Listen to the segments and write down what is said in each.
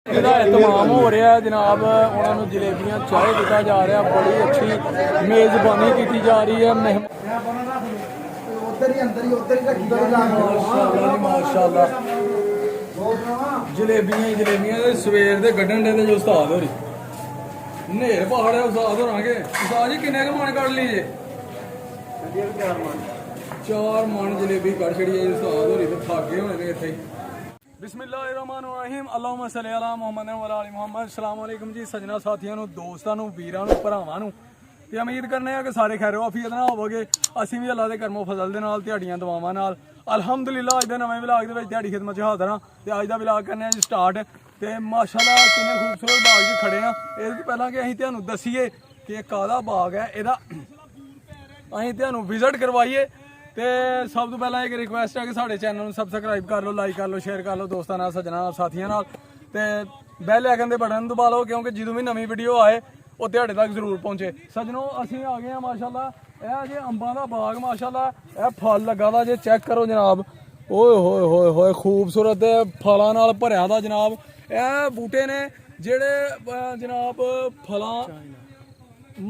ਇਹਦਾ ਇਤਮਾਮ ਹੋ ਰਿਹਾ जनाब, उन्होंने जलेबियां चाय दिता जा रहा, बड़ी अच्छी मेज़बानी की जा रही है। माशाअल्लाह जलेबियां सवेर के कढ़न दे जो उस्ताद हो रही नेर पहाड़ है उस्ताद हो रहा उस्ताद जी किन्ने के मन कट लीजिए 4 मन जलेबी कट छड़ी है उस्ताद हो रही तो थक गए होने ने इत्थे बिस्मिल्लाहिर्रहमानिर्रहीम अल्लाहुम्मा सल्ली अला मुहम्मद व अला आलि मुहम्मद। अस्सलाम वालेकुम जी सजना साथियों ਨੂੰ ਦੋਸਤਾਂ ਨੂੰ ਵੀਰਾਂ ਨੂੰ ਭਰਾਵਾਂ ਨੂੰ ਤੇ ਉਮੀਦ ਕਰਨੇ ਆ ਕਿ ਸਾਰੇ ਖੈਰੋ ਆਫੀਅਤ ਨਾਲ ਹੋਵੋਗੇ। ਅਸੀਂ ਵੀ ਅੱਲਾ ਦੇ ਕਰਮੋਂ ਫਜ਼ਲ ਦੇ ਨਾਲ ਤੁਹਾਡੀਆਂ ਦੁਆਵਾਂ ਨਾਲ ਅਲਹਮਦੁਲਿਲਾ ਅੱਜ ਦੇ ਨਵੇਂ ਵਲੌਗ ਦੇ ਵਿੱਚ ਤੁਹਾਡੀ ਖਿਦਮਤ 'ਚ ਹਾਜ਼ਰ ਹਾਂ ਤੇ ਅੱਜ ਦਾ ਵਲੌਗ ਕਰਨੇ ਆ ਜੀ ਸਟਾਰਟ। ਤੇ ਮਾਸ਼ਾਅੱਲਾ ਕਿੰਨੇ ਖੂਬਸੂਰਤ ਬਾਗ 'ਚ ਖੜੇ ਆ। ਇਸ ਤੋਂ ਪਹਿਲਾਂ ਕਿ ਅਸੀਂ ਤੁਹਾਨੂੰ ਦੱਸੀਏ ਕਿ ਇਹ ਕਾਹਦਾ ਬਾਗ ਹੈ, ਇਹਦਾ ਅਸੀਂ ਤੁਹਾਨੂੰ ਵਿਜ਼ਿਟ ਕਰਵਾਈਏ। ਤੇ ਸਭ ਤੋਂ ਪਹਿਲਾਂ ਇੱਕ ਰਿਕੁਐਸਟ ਹੈ ਕਿ ਸਾਡੇ ਚੈਨਲ ਨੂੰ ਸਬਸਕ੍ਰਾਈਬ ਕਰ ਲਓ, ਲਾਈਕ ਕਰ ਲਓ, ਸ਼ੇਅਰ ਕਰ ਲਓ ਦੋਸਤਾਂ ਨਾਲ, ਸੱਜਣਾ ਸਾਥੀਆਂ ਨਾਲ ਤੇ ਬੈਲ ਆਈਕਨ ਦੇ ਬਟਨ ਦਬਾ ਲਓ ਕਿਉਂਕਿ ਜਦੋਂ ਵੀ ਨਵੀਂ ਵੀਡੀਓ ਆਏ ਉਹ ਤੁਹਾਡੇ ਤੱਕ ਜ਼ਰੂਰ ਪਹੁੰਚੇ। ਸੱਜਣੋ ਅਸੀਂ ਆ ਗਏ ਆ ਮਾਸ਼ਾਅੱਲਾ, ਇਹ ਜੇ ਅੰਬਾਂ ਦਾ ਬਾਗ ਮਾਸ਼ਾਅੱਲਾ, ਇਹ ਫਲ ਲੱਗਾ ਦਾ ਜੇ ਚੈੱਕ ਕਰੋ ਜਨਾਬ। ਓਏ ਹੋਏ ਹੋਏ ਹੋਏ ਖੂਬਸੂਰਤ ਫਲਾਂ ਨਾਲ ਭਰਿਆ ਦਾ ਜਨਾਬ। ਇਹ ਬੂਟੇ ਨੇ ਜਿਹੜੇ ਜਨਾਬ ਫਲਾਂ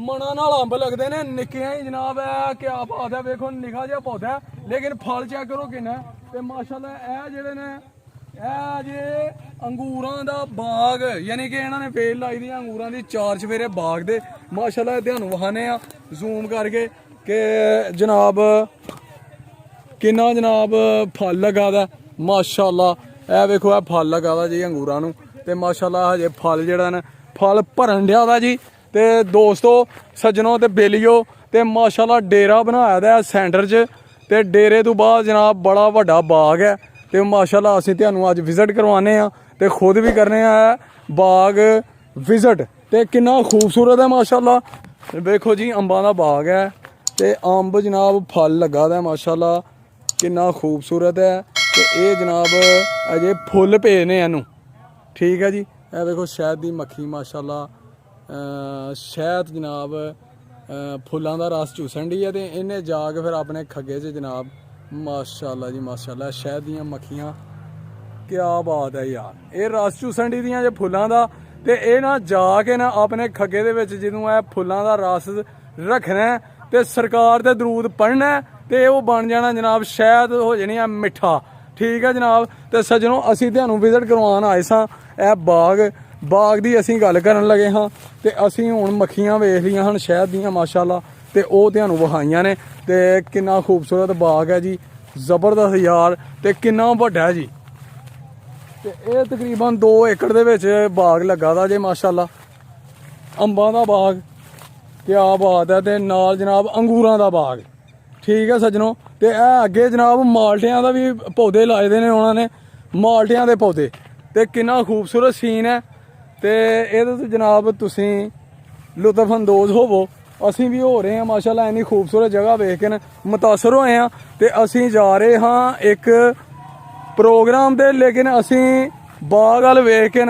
ਮਣਾ ਨਾਲ ਅੰਬ ਲੱਗਦੇ ਨੇ ਨਿੱਕਿਆਂ ਹੀ ਜਨਾਬ। ਇਹ ਕਿਆ ਬਾਤ ਹੈ, ਵੇਖੋ ਨਿੱਕਾ ਜਿਹਾ ਪੌਦਾ ਲੇਕਿਨ ਫਲ ਚੈੱਕ ਕਰੋ ਕਿੰਨਾ। ਤੇ ਮਾਸ਼ਾਅੱਲਾ ਇਹ ਜਿਹੜੇ ਨੇ ਇਹ ਜੇ ਅੰਗੂਰਾਂ ਦਾ ਬਾਗ, ਯਾਨੀ ਕਿ ਇਹਨਾਂ ਨੇ ਵੇਲ ਲਾਈ ਦੀ ਅੰਗੂਰਾਂ ਦੀ 4 ਚਫੇਰੇ ਬਾਗ ਦੇ ਮਾਸ਼ਾਅੱਲਾ। ਤੁਹਾਨੂੰ ਵਿਖਾਣੇ ਆ ਜ਼ੂਮ ਕਰਕੇ ਕਿ ਜਨਾਬ ਕਿੰਨਾ ਜਨਾਬ ਫਲ ਲਗਾ ਦਾ ਮਾਸ਼ਾਅੱਲਾ। ਇਹ ਵੇਖੋ ਇਹ ਫਲ ਲਗਾ ਦਾ ਜੀ ਅੰਗੂਰਾਂ ਨੂੰ ਤੇ ਮਾਸ਼ਾਅੱਲਾ ਹਜੇ ਫਲ ਜਿਹੜਾ ਨਾ ਫਲ ਭਰਨ ਡਿਆ ਦਾ ਜੀ। ਤੇ ਦੋਸਤੋ ਸੱਜਣੋ ਤੇ ਬੇਲੀਓ ਤੇ ਮਾਸ਼ਾਅੱਲਾ ਡੇਰਾ ਬਣਾਇਆ ਦਾ ਸੈਂਟਰ 'ਚ ਤੇ ਡੇਰੇ ਤੋਂ ਬਾਅਦ ਜਨਾਬ ਬੜਾ ਵੱਡਾ ਬਾਗ ਹੈ ਤੇ ਮਾਸ਼ਾਅੱਲਾ ਅਸੀਂ ਤੁਹਾਨੂੰ ਅੱਜ ਵਿਜ਼ਿਟ ਕਰਵਾਉਂਦੇ ਆ ਤੇ ਖੁਦ ਵੀ ਕਰਨੇ ਆ ਬਾਗ ਵਿਜ਼ਿਟ। ਤੇ ਕਿੰਨਾ ਖੂਬਸੂਰਤ ਹੈ ਮਾਸ਼ਾਅੱਲਾ। ਵੇਖੋ ਜੀ ਅੰਬਾਂ ਦਾ ਬਾਗ ਹੈ ਤੇ ਅੰਬ ਜਨਾਬ ਫਲ ਲੱਗਾ ਦਾ ਮਾਸ਼ਾਅੱਲਾ, ਕਿੰਨਾ ਖੂਬਸੂਰਤ ਹੈ। ਤੇ ਇਹ ਜਨਾਬ ਅਜੇ ਫੁੱਲ ਪਏ ਨੇ ਇਹਨੂੰ, ਠੀਕ ਹੈ ਜੀ। ਇਹ ਵੇਖੋ ਸ਼ਹਿਦ ਦੀ ਮੱਖੀ ਮਾਸ਼ਾਅੱਲਾ, ਸ਼ਹਿਦ ਜਨਾਬ ਫੁੱਲਾਂ ਦਾ ਰਸ ਚੂਸਣ ਦੀ ਹੈ ਤੇ ਇਹਨੇ ਜਾ ਕੇ ਫਿਰ ਆਪਣੇ ਖੱਗੇ 'ਚ ਜਨਾਬ ਮਾਸ਼ਾਅੱਲਾ ਜੀ ਮਾਸ਼ਾਅੱਲਾ ਸ਼ਹਿਦ ਦੀਆਂ ਮੱਖੀਆਂ, ਕਿਆ ਬਾਤ ਹੈ ਯਾਰ। ਇਹ ਰਸ ਚੂਸਣ ਦੀ ਦੀਆਂ ਜੇ ਫੁੱਲਾਂ ਦਾ ਤੇ ਇਹ ਨਾ ਜਾ ਕੇ ਨਾ ਆਪਣੇ ਖੱਗੇ ਦੇ ਵਿੱਚ ਜਦੋਂ ਇਹ ਫੁੱਲਾਂ ਦਾ ਰਸ ਰੱਖਣਾ ਤੇ ਸਰਕਾਰ ਤੇ ਦਰੂਦ ਪੜ੍ਹਨਾ ਤੇ ਉਹ ਬਣ ਜਾਣਾ ਜਨਾਬ ਸ਼ਹਿਦ ਹੋ ਜਾਣੀ ਆ ਮਿੱਠਾ, ਠੀਕ ਹੈ ਜਨਾਬ। ਤੇ ਸੱਜਣੋ ਅਸੀਂ ਤੁਹਾਨੂੰ ਵਿਜ਼ਿਟ ਕਰਵਾਉਣ ਆਏ ਸਾਂ ਇਹ ਬਾਗ ਦੀ ਅਸੀਂ ਗੱਲ ਕਰਨ ਲੱਗੇ ਹਾਂ ਤੇ ਅਸੀਂ ਹੁਣ ਮੱਖੀਆਂ ਵੇਖ ਲਈਆਂ ਹਨ ਸ਼ਹਿਦ ਦੀਆਂ ਮਾਸ਼ਾਅੱਲਾ ਤੇ ਉਹ ਤੁਹਾਨੂੰ ਵਿਖਾਈਆਂ ਨੇ। ਤੇ ਕਿੰਨਾ ਖੂਬਸੂਰਤ ਬਾਗ ਹੈ ਜੀ, ਜ਼ਬਰਦਸਤ ਯਾਰ ਤੇ ਕਿੰਨਾ ਵੱਡਾ ਜੀ। ਤੇ ਇਹ ਤਕਰੀਬਨ 2 ਏਕੜ ਦੇ ਵਿੱਚ ਬਾਗ ਲੱਗਾ ਦਾ ਜੇ ਮਾਸ਼ਾਅੱਲਾ, ਅੰਬਾਂ ਦਾ ਬਾਗ, ਕਿਆ ਬਾਤ ਹੈ। ਤੇ ਨਾਲ ਜਨਾਬ ਅੰਗੂਰਾਂ ਦਾ ਬਾਗ, ਠੀਕ ਹੈ ਸੱਜਣੋ। ਤੇ ਇਹ ਅੱਗੇ ਜਨਾਬ ਮਾਲਟਿਆਂ ਦਾ ਵੀ ਪੌਦੇ ਲਾਏ ਦੇ ਨੇ ਉਹਨਾਂ ਨੇ, ਮਾਲਟਿਆਂ ਦੇ ਪੌਦੇ। ਤੇ ਕਿੰਨਾ ਖੂਬਸੂਰਤ ਸੀਨ ਹੈ ਤੇ ਇਹਦੇ ਤੋਂ ਜਨਾਬ ਤੁਸੀਂ ਲੁਤਫ ਅੰਦੋਜ਼ ਹੋਵੋ। ਅਸੀਂ ਵੀ ਹੋ ਰਹੇ ਹਾਂ ਮਾਸ਼ਾਅੱਲਾ, ਇੰਨੀ ਖੂਬਸੂਰਤ ਜਗ੍ਹਾ ਵੇਖ ਕੇ ਮੁਤਾਸਰ ਹੋਏ ਹਾਂ। ਤੇ ਅਸੀਂ ਜਾ ਰਹੇ ਹਾਂ ਇੱਕ ਪ੍ਰੋਗਰਾਮ ਤੇ, ਲੇਕਿਨ ਅਸੀਂ ਬਾਗ ਵੱਲ ਵੇਖ ਕੇ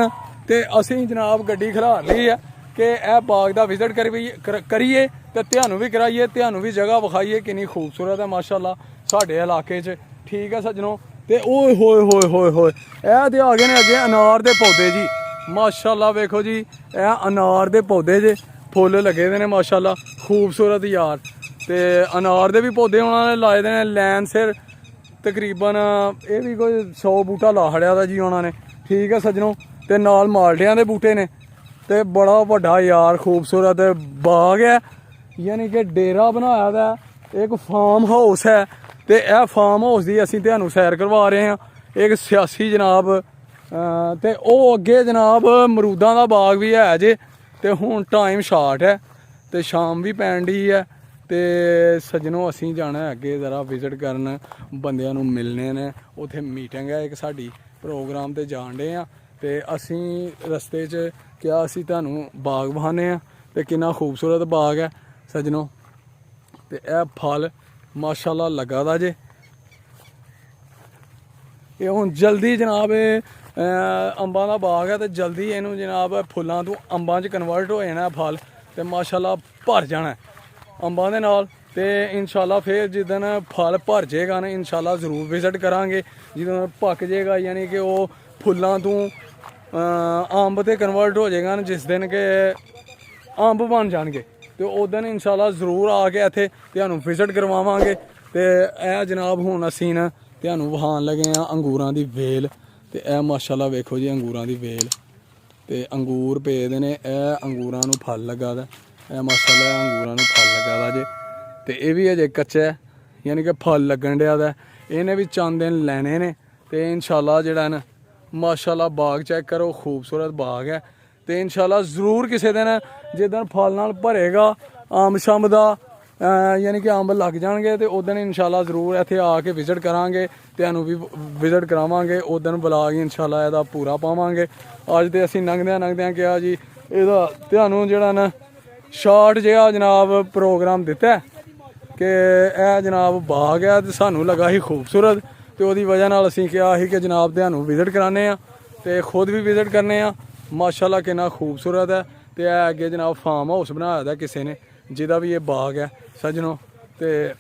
ਤੇ ਅਸੀਂ ਜਨਾਬ ਗੱਡੀ ਖਿਲਾਰ ਲਈ ਹੈ ਕਿ ਇਹ ਬਾਗ ਦਾ ਵਿਜ਼ਿਟ ਕਰੀਏ ਤੇ ਤੁਹਾਨੂੰ ਵੀ ਕਰਾਈਏ, ਤੁਹਾਨੂੰ ਵੀ ਜਗ੍ਹਾ ਵਿਖਾਈਏ ਕਿੰਨੀ ਖੂਬਸੂਰਤ ਹੈ ਮਾਸ਼ਾਅੱਲਾ ਸਾਡੇ ਇਲਾਕੇ 'ਚ, ਠੀਕ ਹੈ ਸੱਜਣੋ। ਤੇ ਓਏ ਹੋਏ ਹੋਏ ਹੋਏ ਹੋਏ ਇਹ ਤੇ ਆ ਗਏ ਨੇ ਅੱਗੇ ਅਨਾਰ ਦੇ ਪੌਦੇ ਜੀ ਮਾਸ਼ਾਅੱਲਾ। ਵੇਖੋ ਜੀ ਇਹ ਅਨਾਰ ਦੇ ਪੌਦੇ ਜੇ ਫੁੱਲ ਲੱਗੇ ਦੇ ਨੇ ਮਾਸ਼ਾਅੱਲਾ, ਖੂਬਸੂਰਤ ਯਾਰ। ਤੇ ਅਨਾਰ ਦੇ ਵੀ ਪੌਦੇ ਉਹਨਾਂ ਨੇ ਲਾਏ ਦੇ ਨੇ ਲੈਨ ਸਿਰ, ਤਕਰੀਬਨ ਇਹ ਵੀ ਕੋਈ 100 ਬੂਟਾ ਲਾ ਖੜਿਆ ਦਾ ਜੀ ਉਹਨਾਂ ਨੇ, ਠੀਕ ਹੈ ਸੱਜਣੋ। ਤੇ ਨਾਲ ਮਾਲਟਿਆਂ ਦੇ ਬੂਟੇ ਨੇ ਤੇ ਬੜਾ ਵੱਡਾ ਯਾਰ ਖੂਬਸੂਰਤ ਬਾਗ ਹੈ, ਯਾਨੀ ਕਿ ਡੇਰਾ ਬਣਾਇਆ ਦਾ ਇੱਕ ਫਾਰਮ ਹਾਊਸ ਹੈ। ਤੇ ਇਹ ਫਾਰਮ ਹਾਊਸ ਦੀ ਅਸੀਂ ਤੁਹਾਨੂੰ ਸੈਰ ਕਰਵਾ ਰਹੇ ਹਾਂ। ਇੱਕ ਸਿਆਸੀ ਜਨਾਬ ਤੇ ਉਹ ਅੱਗੇ ਜਨਾਬ ਅਮਰੂਦਾਂ ਦਾ ਬਾਗ ਵੀ ਹੈ ਜੇ। ਤੇ ਹੁਣ ਟਾਈਮ ਸ਼ਾਰਟ ਹੈ ਤੇ ਸ਼ਾਮ ਵੀ ਪੈਣ ਡਈ ਹੈ ਤੇ ਸੱਜਣੋ ਅਸੀਂ ਜਾਣਾ ਅੱਗੇ ਜ਼ਰਾ ਵਿਜ਼ਿਟ ਕਰਨ, ਬੰਦਿਆਂ ਨੂੰ ਮਿਲਣੇ ਨੇ। ਉੱਥੇ ਮੀਟਿੰਗ ਹੈ ਇੱਕ ਸਾਡੀ, ਪ੍ਰੋਗਰਾਮ ਤੇ ਜਾਣ ਡੇ ਆ ਤੇ ਅਸੀਂ ਰਸਤੇ 'ਚ ਕਿਹਾ ਅਸੀਂ ਤੁਹਾਨੂੰ ਬਾਗ ਵਿਖਾਉਂਦੇ ਹਾਂ ਤੇ ਕਿੰਨਾ ਖੂਬਸੂਰਤ ਬਾਗ ਹੈ ਸੱਜਣੋ। ਤੇ ਇਹ ਫਲ ਮਾਸ਼ਾਅੱਲਾ ਲੱਗਾ ਦਾ ਜੇ। ਇਹ ਹੁਣ ਜਲਦੀ ਜਨਾਬ ਅੰਬਾਂ ਦਾ ਬਾਗ ਹੈ ਤੇ ਜਲਦੀ ਇਹਨੂੰ ਜਨਾਬ ਫੁੱਲਾਂ ਤੋਂ ਅੰਬਾਂ 'ਚ ਕਨਵਰਟ ਹੋ ਜਾਣਾ ਫਲ ਤੇ ਮਾਸ਼ਾਅੱਲਾ ਭਰ ਜਾਣਾ ਅੰਬਾਂ ਦੇ ਨਾਲ। ਤੇ ਇਨਸ਼ਾਅੱਲਾ ਫਿਰ ਜਿੱਦਣ ਫਲ ਭਰ ਜਾਏਗਾ ਨਾ ਇਨਸ਼ਾਅੱਲਾ ਜ਼ਰੂਰ ਵਿਜ਼ਿਟ ਕਰਾਂਗੇ। ਜਦੋਂ ਪੱਕ ਜਾਏਗਾ ਯਾਨੀ ਕਿ ਉਹ ਫੁੱਲਾਂ ਤੋਂ ਅੰਬ ਤੇ ਕਨਵਰਟ ਹੋ ਜਾਏਗਾ ਜਿਸ ਦਿਨ ਕਿ ਅੰਬ ਬਣ ਜਾਣਗੇ ਤੇ ਉਸ ਦਿਨ ਇਨਸ਼ਾਅੱਲਾ ਜ਼ਰੂਰ ਆ ਕੇ ਇੱਥੇ ਤੁਹਾਨੂੰ ਵਿਜ਼ਿਟ ਕਰਵਾਵਾਂਗੇ। ਤੇ ਇਹ ਜਨਾਬ ਹੁਣ ਅਸੀਂ ਨਾ ਤੁਹਾਨੂੰ ਵਿਖਾਉਣ ਲੱਗੇ ਆ ਅੰਗੂਰਾਂ ਦੀ ਵੇਲ। ਤੇ ਇਹ ਮਾਸ਼ਾਅੱਲਾ ਵੇਖੋ ਜੀ ਅੰਗੂਰਾਂ ਦੀ ਵੇਲ ਤੇ ਅੰਗੂਰ ਪਏ ਦੇ ਨੇ। ਇਹ ਅੰਗੂਰਾਂ ਨੂੰ ਫਲ ਲੱਗਾ ਦਾ, ਇਹ ਮਾਸ਼ਾਅੱਲਾ ਅੰਗੂਰਾਂ ਨੂੰ ਫਲ ਲੱਗਾ ਦਾ ਜੇ। ਤੇ ਇਹ ਵੀ ਅਜੇ ਕੱਚਾ ਹੈ, ਯਾਨੀ ਕਿ ਫਲ ਲੱਗਣ ਡਿਆ ਦਾ। ਇਹਨੇ ਵੀ ਚੰਦ ਦਿਨ ਲੈਣੇ ਨੇ ਤੇ ਇਨਸ਼ਾਅੱਲਾ ਜਿਹੜਾ ਨਾ ਮਾਸ਼ਾਅੱਲਾ ਬਾਗ ਚੈੱਕ ਕਰੋ, ਖੂਬਸੂਰਤ ਬਾਗ ਹੈ। ਤੇ ਇਨਸ਼ਾਅੱਲਾ ਜ਼ਰੂਰ ਕਿਸੇ ਦਿਨ ਜਿੱਦਣ ਫਲ ਨਾਲ ਭਰੇਗਾ ਅੰਬ ਸ਼ੰਬ ਦਾ ਯਾਨੀ ਕਿ ਅੰਬ ਲੱਗ ਜਾਣਗੇ ਤੇ ਉਸ ਦਿਨ ਇਨਸ਼ਾਅੱਲਾ ਜ਼ਰੂਰ ਇੱਥੇ ਆ ਕੇ ਵਿਜ਼ਿਟ ਕਰਾਂਗੇ, ਤੁਹਾਨੂੰ ਵੀ ਵਿਜ਼ਿਟ ਕਰਾਵਾਂਗੇ। ਉਸ ਦਿਨ ਬੁਲਾ ਕੇ ਇਨਸ਼ਾਅੱਲਾ ਇਹਦਾ ਪੂਰਾ ਪਾਵਾਂਗੇ। ਅੱਜ ਤੇ ਅਸੀਂ ਲੰਘਦਿਆਂ ਕਿਹਾ ਜੀ ਇਹਦਾ ਤੁਹਾਨੂੰ ਜਿਹੜਾ ਨਾ ਸ਼ਾਰਟ ਜਿਹਾ ਜਨਾਬ ਪ੍ਰੋਗਰਾਮ ਦਿੱਤਾ ਕਿ ਇਹ ਜਨਾਬ ਬਾਗ ਹੈ ਤੇ ਸਾਨੂੰ ਲੱਗਾ ਸੀ ਖੂਬਸੂਰਤ ਤੇ ਉਹਦੀ ਵਜ੍ਹਾ ਨਾਲ ਅਸੀਂ ਕਿਹਾ ਸੀ ਕਿ ਜਨਾਬ ਤੁਹਾਨੂੰ ਵਿਜ਼ਿਟ ਕਰਾਉਂਦੇ ਆ ਤੇ ਖੁਦ ਵੀ ਵਿਜ਼ਿਟ ਕਰਨੇ ਆ। ਮਾਸ਼ਾਅੱਲਾ ਕਿੰਨਾ ਖੂਬਸੂਰਤ ਹੈ। ਤੇ ਇਹ ਅੱਗੇ ਜਨਾਬ ਫਾਰਮ ਹਾਊਸ ਬਣਾਇਆ ਦਾ ਕਿਸੇ ਨੇ ਜਿਹਦਾ ਵੀ ਇਹ ਬਾਗ ਹੈ ਸੱਜਣੋ। ਤੇ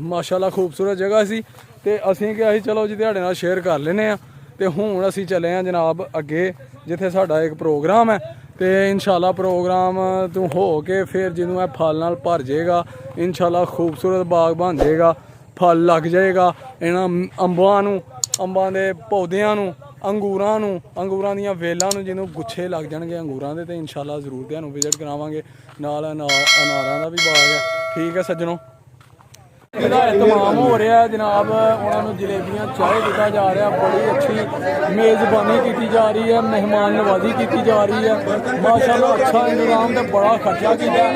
ਮਾਸ਼ਾਅੱਲਾ ਖੂਬਸੂਰਤ ਜਗ੍ਹਾ ਸੀ ਤੇ ਅਸੀਂ ਕਿਹਾ ਸੀ ਚਲੋ ਜੀ ਤੁਹਾਡੇ ਨਾਲ ਸ਼ੇਅਰ ਕਰ ਲੈਂਦੇ ਆ। ਤੇ ਹੁਣ ਅਸੀਂ ਚੱਲੇ ਆ ਜਨਾਬ ਅੱਗੇ ਜਿੱਥੇ ਸਾਡਾ ਇੱਕ ਪ੍ਰੋਗਰਾਮ ਹੈ ਤੇ ਇਨਸ਼ਾਅੱਲਾ ਪ੍ਰੋਗਰਾਮ ਤੋਂ ਹੋ ਕੇ ਫਿਰ ਜਦੋਂ ਇਹ ਫਲ ਨਾਲ ਭਰ ਜਾਏਗਾ ਇਨਸ਼ਾਅੱਲਾ ਖੂਬਸੂਰਤ ਬਾਗ ਬਣ ਜਾਏਗਾ, ਫਲ ਲੱਗ ਜਾਏਗਾ ਇਹਨਾਂ ਅੰਬਾਂ ਨੂੰ, ਅੰਬਾਂ ਦੇ ਪੌਦਿਆਂ ਨੂੰ, ਅੰਗੂਰਾਂ ਨੂੰ, ਅੰਗੂਰਾਂ ਦੀਆਂ ਵੇਲਾਂ ਨੂੰ, ਜਿਹਨੂੰ ਗੁੱਛੇ ਲੱਗ ਜਾਣਗੇ ਅੰਗੂਰਾਂ ਦੇ। ਤੇ ਇਨਸ਼ਾਅੱਲਾ ਜ਼ਰੂਰ ਤੁਹਾਨੂੰ ਵਿਜ਼ਿਟ ਕਰਾਵਾਂਗੇ। ਨਾਲ ਅਨਾਰਾਂ ਦਾ ਵੀ ਬਾਗ ਹੈ। ਠੀਕ ਹੈ ਸੱਜਣੋ, ਇਹਦਾ ਇਤਮਾਮ ਹੋ ਰਿਹਾ ਜਨਾਬ, ਉਹਨਾਂ ਨੂੰ ਜਲੇਬੀਆਂ ਚਾਹ ਦਿੱਤਾ ਜਾ ਰਿਹਾ, ਬੜੀ ਅੱਛੀ ਮੇਜ਼ਬਾਨੀ ਕੀਤੀ ਜਾ ਰਹੀ ਹੈ, ਮਹਿਮਾਨ ਨਵਾਜ਼ੀ ਕੀਤੀ ਜਾ ਰਹੀ ਹੈ। ਮਾਸ਼ਾਅੱਲਾ ਅੱਛਾ ਇੰਤਜ਼ਾਮ ਤੇ ਬੜਾ ਖਰਚਾ ਕੀਤਾ।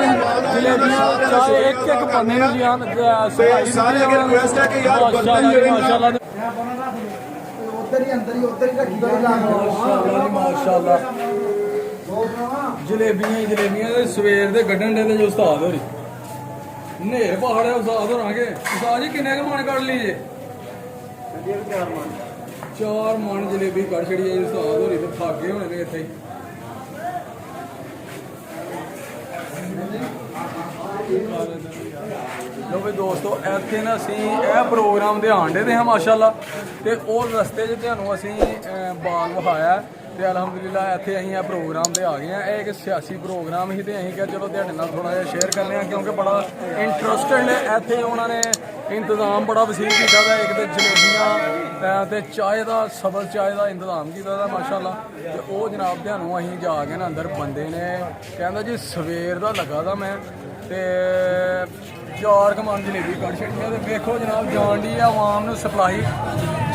ਜਲੇਬੀਆਂ ਚਾਹ ਇੱਕ ਪੰਨੇ ਨੂੰ ਜਿਆਨ ਮਾਸ਼ਾਅੱਲਾ ਮਾਸ਼ਾਅੱਲਾ ਜਲੇਬੀਆਂ ਦੇ ਸਵੇਰ ਦੇ ਕੱਢਣ ਦੇ ਜੋ ਉਸਤਾਦ ਹੋ ਰਹੀ ਨੇਰ ਪਹਾੜ ਹੈ। ਉਸਤਾਦ ਹੋਣਗੇ ਉਸਤਾਦ ਜੀ ਕਿੰਨੇ ਕੁ ਮਣ ਕੱਢ ਲਈਏ? 4 ਮਣ ਜਲੇਬੀ ਕੱਢ ਛੜੀ ਹੈ ਉਸਤਾਦ ਹੋਰੀ ਤੇ ਥੱਕ ਗਏ ਹੋਣੇ ਨੇ ਇੱਥੇ ਹੀ। ਲੋ ਵੀ ਦੋਸਤੋ ਇੱਥੇ ਨਾ ਅਸੀਂ ਇਹ ਪ੍ਰੋਗਰਾਮ ਦੇ ਆਂਡੇ ਦੇ ਹਾਂ ਮਾਸ਼ਾਅੱਲਾ ਤੇ ਉਹ ਰਸਤੇ 'ਚ ਤੁਹਾਨੂੰ ਅਸੀਂ ਬਾਗ ਵਿਖਾਇਆ ਤੇ ਅਲਹਮਦੁਲਿਲਾ ਇੱਥੇ ਅਸੀਂ ਇਹ ਪ੍ਰੋਗਰਾਮ ਤੇ ਆ ਗਏ ਹਾਂ। ਇਹ ਇੱਕ ਸਿਆਸੀ ਪ੍ਰੋਗਰਾਮ ਹੀ ਤੇ ਅਸੀਂ ਕਿਹਾ ਚਲੋ ਤੁਹਾਡੇ ਨਾਲ ਥੋੜਾ ਜਿਹਾ ਸ਼ੇਅਰ ਕਰਨੇ ਆ ਕਿਉਂਕਿ ਬੜਾ ਇੰਟਰਸਟਿਡ ਹੈ। ਇੱਥੇ ਉਹਨਾਂ ਨੇ ਇੰਤਜ਼ਾਮ ਬੜਾ ਵਸੀਲ ਕੀਤਾ ਦਾ, ਇੱਕ ਤੇ ਜਲੇਬੀਆਂ ਤੇ ਚਾਹ ਦਾ ਸਬਜ਼ ਚਾਹ ਦਾ ਇੰਤਜ਼ਾਮ ਕੀਤਾ ਦਾ ਮਾਸ਼ਾਅੱਲਾ। ਤੇ ਉਹ ਜਨਾਬ ਤੁਹਾਨੂੰ ਅਸੀਂ ਜਾ ਕੇ ਨਾ ਅੰਦਰ ਬੰਦੇ ਨੇ ਕਹਿੰਦਾ ਜੀ ਸਵੇਰ ਦਾ ਲੱਗਾ ਦਾ ਮੈਂ ਤੇ 4 ਮਣ ਜਲੇਬੀ ਕੱਢ ਛੱਡੀਆਂ ਤੇ ਵੇਖੋ ਜਨਾਬ ਜਾਣ ਦੀ ਆਵਾਮ ਨੂੰ ਸਪਲਾਈ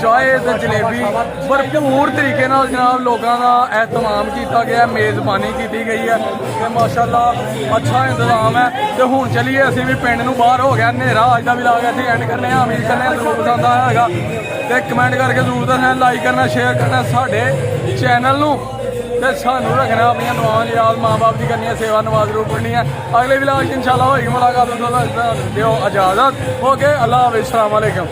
ਚਾਹ ਤੇ ਜਲੇਬੀ ਭਰਪੂਰ ਤਰੀਕੇ ਨਾਲ ਜਨਾਬ ਲੋਕਾਂ ਦਾ ਇਹਤਮਾਮ ਕੀਤਾ ਗਿਆ, ਮੇਜ਼ਬਾਨੀ ਕੀਤੀ ਗਈ ਹੈ ਤੇ ਮਾਸ਼ਾਅੱਲਾ ਅੱਛਾ ਇੰਤਜ਼ਾਮ ਹੈ। ਤੇ ਹੁਣ ਚਲੀਏ ਅਸੀਂ ਵੀ ਪਿੰਡ ਨੂੰ ਬਾਹਰ ਹੋ ਗਿਆ ਹਨੇਰਾ, ਅੱਜ ਦਾ ਵਲੌਗ ਇੱਥੇ ਐਂਡ ਕਰਨੇ ਆ। ਉਮੀਦ ਕਰਨੇ ਜ਼ਰੂਰ ਪਸੰਦ ਆਇਆ ਹੋਵੇਗਾ ਤੇ ਕਮੈਂਟ ਕਰਕੇ ਜ਼ਰੂਰ ਦੱਸਣਾ, ਲਾਈਕ ਕਰਨਾ, ਸ਼ੇਅਰ ਕਰਨਾ ਸਾਡੇ ਚੈਨਲ ਨੂੰ ਤੇ ਸਾਨੂੰ ਰੱਖਣਾ ਆਪਣੀਆਂ ਦੁਆਵਾਂ ਯਾਦ, ਮਾਂ ਬਾਪ ਦੀ ਕਰਨੀ ਹੈ ਸੇਵਾ, ਨਮਾਜ਼ ਜ਼ਰੂਰ ਪੜ੍ਹਨੀ ਹੈ। ਅਗਲੇ ਵਲੌਗ 'ਚ ਇਨਸ਼ਾਅੱਲਾ ਹੋਏਗੀ ਮੁਲਾਕਾਤ। ਦਿਓ ਇਜਾਜ਼ਤ। ਓਕੇ, ਅੱਲਾ ਹਾਫਿਜ਼, अस्सलाम वालेकुम।